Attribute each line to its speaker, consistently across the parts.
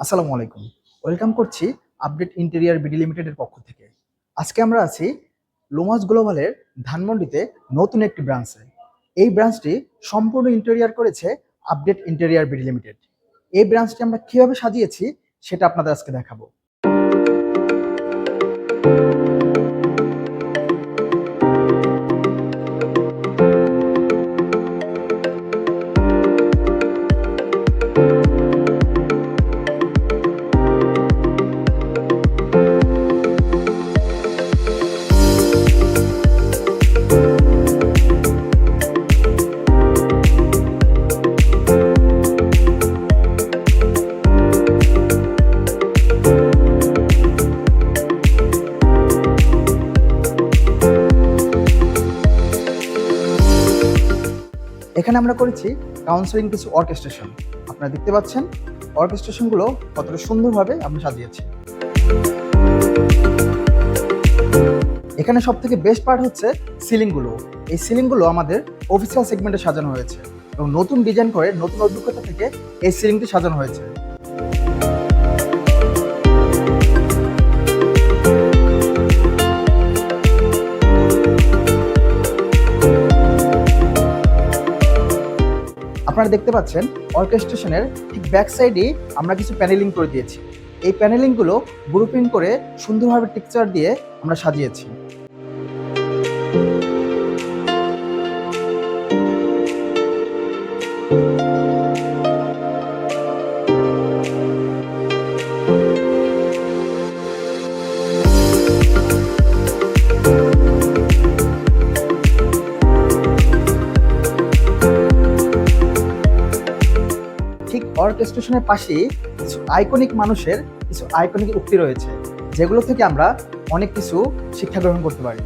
Speaker 1: আসসালামু আলাইকুম। ওয়েলকাম করছি আপডেট ইন্টেরিয়ার বিডি লিমিটেডের পক্ষ থেকে। আজকে আমরা আছি লোমাস গ্লোবালের ধানমন্ডিতে নতুন একটি ব্রাঞ্চে। এই ব্রাঞ্চটি সম্পূর্ণ ইন্টেরিয়ার করেছে আপডেট ইন্টেরিয়ার বিডি লিমিটেড। এই ব্রাঞ্চটি আমরা কিভাবে সাজিয়েছি সেটা আপনাদের আজকে দেখাবো। এখানে আমরা করেছি কাউন্সেলিং কিছু অর্কেস্ট্রেশন। আপনারা দেখতে পাচ্ছেন অর্কেস্ট্রেশনগুলো কতটা সুন্দরভাবে আমরা সাজিয়েছি। এখানে সব থেকে বেস্ট পার্ট হচ্ছে সিলিংগুলো। এই সিলিংগুলো আমাদের অফিসিয়াল সেগমেন্টে সাজানো হয়েছে এবং নতুন ডিজাইন করে নতুন অভিজ্ঞতা থেকে এই সিলিংটি সাজানো হয়েছে। আপনারা দেখতে পাচ্ছেন অর্কেস্ট্রেশনের ঠিক ব্যাক সাইডেই আমরা কিছু প্যানেলিং করে দিয়েছি। এই প্যানেলিংগুলো গ্রুপিং করে সুন্দরভাবে টেক্সচার দিয়ে আমরা সাজিয়েছি। ঠিক অর্কেস্ট্রেশনের পাশেই কিছু আইকনিক মানুষের কিছু আইকনিক উক্তি রয়েছে, যেগুলো থেকে আমরা অনেক কিছু শিক্ষা গ্রহণ করতে পারি।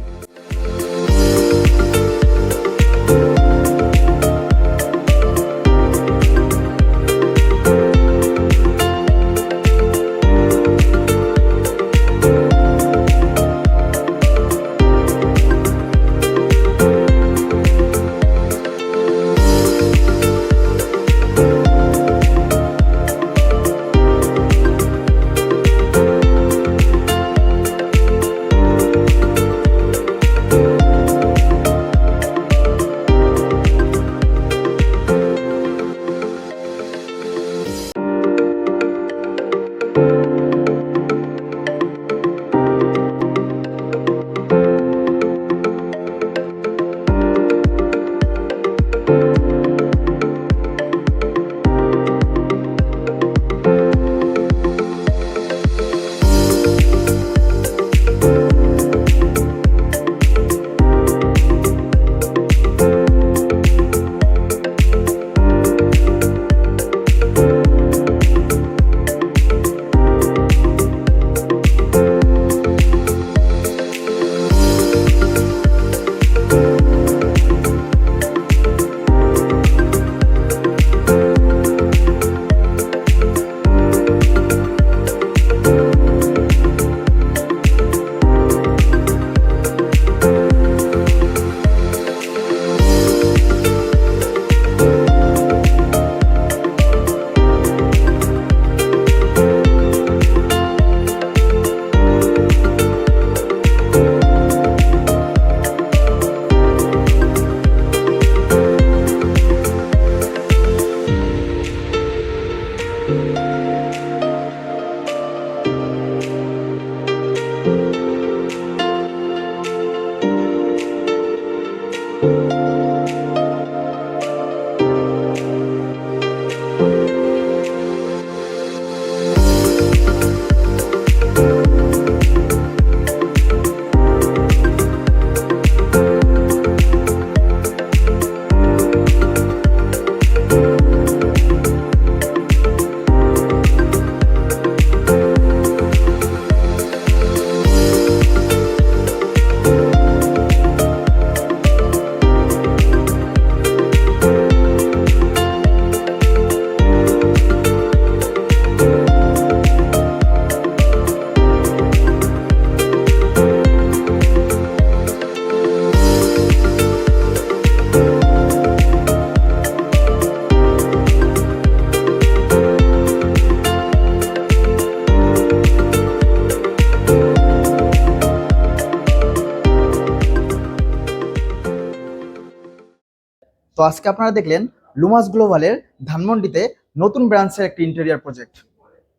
Speaker 1: আজকে আপনারা দেখলেন লুমাস গ্লোবালের ধানমন্ডিতে নতুন ব্রাঞ্চের একটি ইন্টেরিয়ার প্রজেক্ট।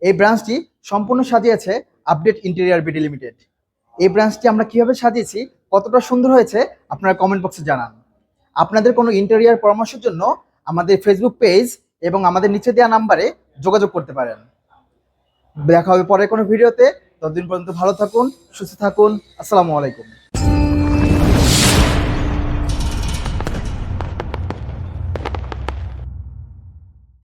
Speaker 1: এই ব্রাঞ্চটি সম্পূর্ণ সাজিয়েছে আপডেট ইন্টেরিয়ার বিডি লিমিটেড। এই ব্রাঞ্চটি আমরা কিভাবে সাজিয়েছি, কতটা সুন্দর হয়েছে আপনারা কমেন্ট বক্সে জানান। আপনাদের কোনো ইন্টেরিয়ার পরামর্শের জন্য আমাদের ফেসবুক পেজ এবং আমাদের নিচে দেওয়া নাম্বারে যোগাযোগ করতে পারেন। দেখা হবে পরে কোনো ভিডিওতে। ততদিন পর্যন্ত ভালো থাকুন, সুস্থ থাকুন। আসসালামু আলাইকুম।